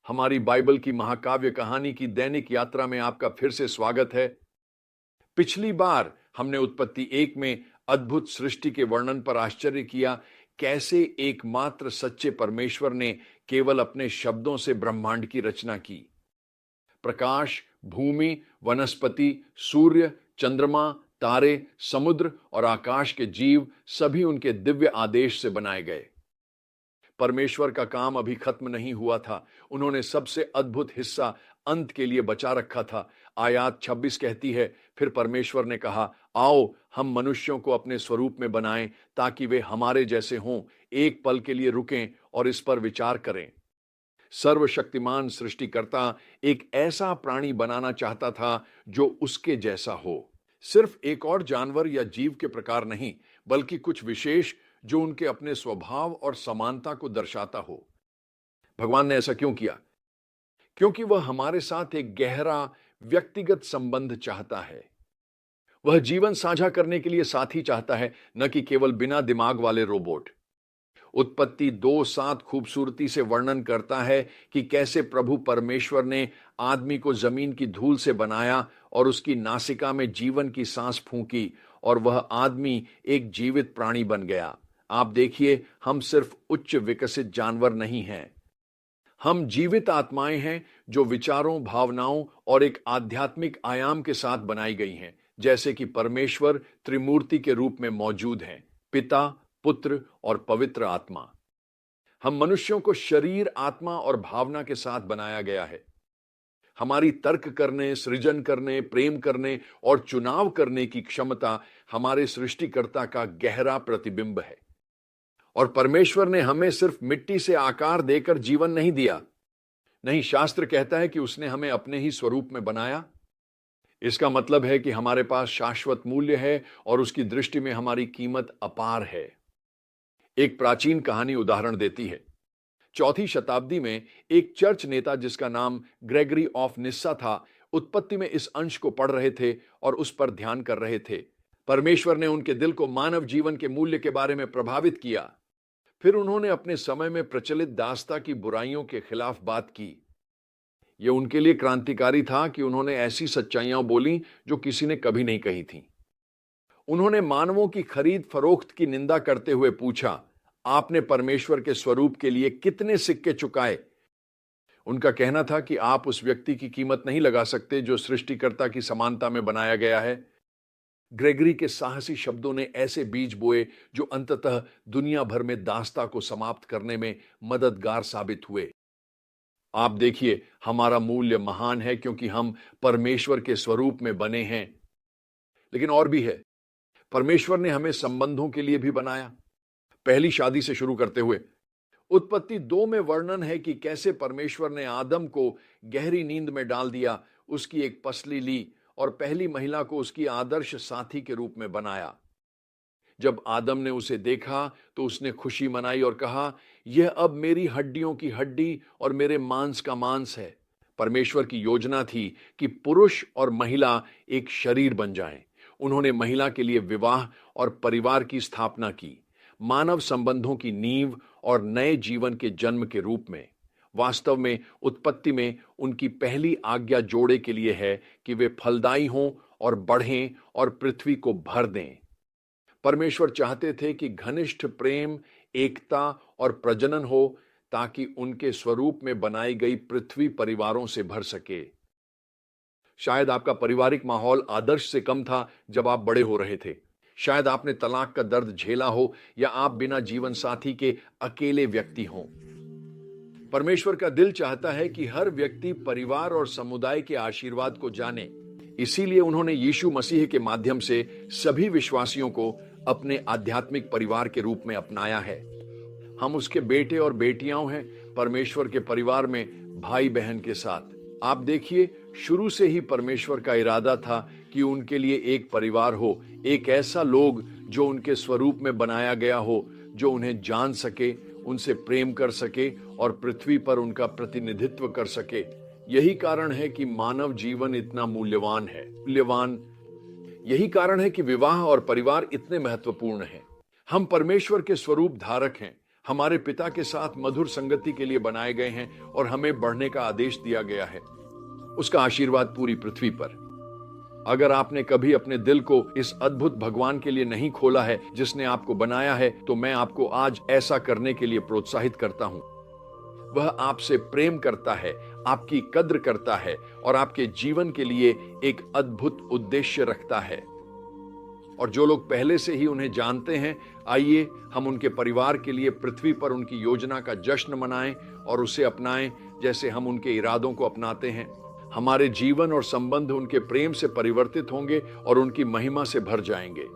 हमारी बाइबल की महाकाव्य कहानी की दैनिक यात्रा में आपका फिर से स्वागत है। पिछली बार हमने उत्पत्ति 1 में अद्भुत सृष्टि के वर्णन पर आश्चर्य किया, कैसे एकमात्र सच्चे परमेश्वर ने केवल अपने शब्दों से ब्रह्मांड की रचना की। प्रकाश, भूमि, वनस्पति, सूर्य, चंद्रमा, तारे, समुद्र और आकाश के जीव सभी उनके दिव्य आदेश से बनाए गए। परमेश्वर का काम अभी खत्म नहीं हुआ था। उन्होंने सबसे अद्भुत हिस्सा अंत के लिए बचा रखा था। आयत 26 कहती है, फिर परमेश्वर ने कहा, आओ हम मनुष्यों को अपने स्वरूप में बनाएं ताकि वे हमारे जैसे हों। एक पल के लिए रुकें और इस पर विचार करें। सर्वशक्तिमान सृष्टिकर्ता एक ऐसा प्राणी बनाना चाहता था जो उसके जैसा हो। सिर्फ एक और जानवर या जीव के प्रकार नहीं, बल्कि कुछ विशेष जो उनके अपने स्वभाव और समानता को दर्शाता हो। भगवान ने ऐसा क्यों किया? क्योंकि वह हमारे साथ एक गहरा व्यक्तिगत संबंध चाहता है। वह जीवन साझा करने के लिए साथी चाहता है, न कि केवल बिना दिमाग वाले रोबोट। उत्पत्ति 2:7 खूबसूरती से वर्णन करता है कि कैसे प्रभु परमेश्वर ने आदमी को जमीन की धूल से बनाया और उसकी नासिका में जीवन की सांस फूंकी और वह आदमी एक जीवित प्राणी बन गया। आप देखिए, हम सिर्फ उच्च विकसित जानवर नहीं हैं, हम जीवित आत्माएं हैं जो विचारों, भावनाओं और एक आध्यात्मिक आयाम के साथ बनाई गई हैं। जैसे कि परमेश्वर त्रिमूर्ति के रूप में मौजूद हैं, पिता, पुत्र और पवित्र आत्मा। हम मनुष्यों को शरीर, आत्मा और भावना के साथ बनाया गया है। हमारी तर्क करने, सृजन करने, प्रेम करने और चुनाव करने की क्षमता हमारे सृष्टिकर्ता का गहरा प्रतिबिंब है। और परमेश्वर ने हमें सिर्फ मिट्टी से आकार देकर जीवन नहीं दिया। नहीं, शास्त्र कहता है कि उसने हमें अपने ही स्वरूप में बनाया। इसका मतलब है कि हमारे पास शाश्वत मूल्य है और उसकी दृष्टि में हमारी कीमत अपार है। एक प्राचीन कहानी उदाहरण देती है। 4वीं शताब्दी में एक चर्च नेता जिसका नाम ग्रेगरी ऑफ निस्सा था, उत्पत्ति में इस अंश को पढ़ रहे थे और उस पर ध्यान कर रहे थे। परमेश्वर ने उनके दिल को मानव जीवन के मूल्य के बारे में प्रभावित किया। फिर उन्होंने अपने समय में प्रचलित दास्ता की बुराइयों के खिलाफ बात की। यह उनके लिए क्रांतिकारी था कि उन्होंने ऐसी सच्चाइयां बोली जो किसी ने कभी नहीं कही थी। उन्होंने मानवों की खरीद फरोख्त की निंदा करते हुए पूछा, आपने परमेश्वर के स्वरूप के लिए कितने सिक्के चुकाए? उनका कहना था कि आप उस व्यक्ति की कीमत नहीं लगा सकते जो सृष्टिकर्ता की समानता में बनाया गया है। ग्रेगरी के साहसी शब्दों ने ऐसे बीज बोए जो अंततः दुनिया भर में दास्ता को समाप्त करने में मददगार साबित हुए। आप देखिए, हमारा मूल्य महान है क्योंकि हम परमेश्वर के स्वरूप में बने हैं। लेकिन और भी है, परमेश्वर ने हमें संबंधों के लिए भी बनाया। पहली शादी से शुरू करते हुए उत्पत्ति 2 में वर्णन है कि कैसे परमेश्वर ने आदम को गहरी नींद में डाल दिया, उसकी एक पसली ली और पहली महिला को उसकी आदर्श साथी के रूप में बनाया। जब आदम ने उसे देखा तो उसने खुशी मनाई और कहा, यह अब मेरी हड्डियों की हड्डी और मेरे मांस का मांस है। परमेश्वर की योजना थी कि पुरुष और महिला एक शरीर बन जाएं। उन्होंने महिला के लिए विवाह और परिवार की स्थापना की, मानव संबंधों की नींव और नए जीवन के जन्म के रूप में। वास्तव में उत्पत्ति में उनकी पहली आज्ञा जोड़े के लिए है कि वे फलदायी हों और बढ़ें और पृथ्वी को भर दें। परमेश्वर चाहते थे कि घनिष्ठ प्रेम, एकता और प्रजनन हो ताकि उनके स्वरूप में बनाई गई पृथ्वी परिवारों से भर सके। शायद आपका पारिवारिक माहौल आदर्श से कम था जब आप बड़े हो रहे थे। शायद आपने तलाक का दर्द झेला हो या आप बिना जीवन साथी के अकेले व्यक्ति हों। परमेश्वर का दिल चाहता है कि हर व्यक्ति परिवार और समुदाय के आशीर्वाद को जाने। इसीलिए उन्होंने यीशु मसीह के माध्यम से सभी विश्वासियों को अपने आध्यात्मिक परिवार के रूप में अपनाया है। हम उसके बेटे और बेटियां हैं, परमेश्वर के परिवार में भाई बहन के साथ। आप देखिए, शुरू से ही परमेश्वर का इरादा था कि उनके लिए एक परिवार हो, एक ऐसा लोग जो उनके स्वरूप में बनाया गया हो, जो उन्हें जान सके, उनसे प्रेम कर सके और पृथ्वी पर उनका प्रतिनिधित्व कर सके। यही कारण है कि मानव जीवन इतना मूल्यवान है। यही कारण है कि विवाह और परिवार इतने महत्वपूर्ण हैं। हम परमेश्वर के स्वरूप धारक हैं। हमारे पिता के साथ मधुर संगति के लिए बनाए गए हैं और हमें बढ़ने का आदेश दिया गया है, उसका आशीर्वाद पूरी पृथ्वी पर। अगर आपने कभी अपने दिल को इस अद्भुत भगवान के लिए नहीं खोला है जिसने आपको बनाया है, तो मैं आपको आज ऐसा करने के लिए प्रोत्साहित करता हूं। वह आपसे प्रेम करता है, आपकी कद्र करता है और आपके जीवन के लिए एक अद्भुत उद्देश्य रखता है। और जो लोग पहले से ही उन्हें जानते हैं, आइए हम उनके परिवार के लिए पृथ्वी पर उनकी योजना का जश्न मनाएं और उसे अपनाएं जैसे हम उनके इरादों को अपनाते हैं। हमारे जीवन और संबंध उनके प्रेम से परिवर्तित होंगे और उनकी महिमा से भर जाएंगे।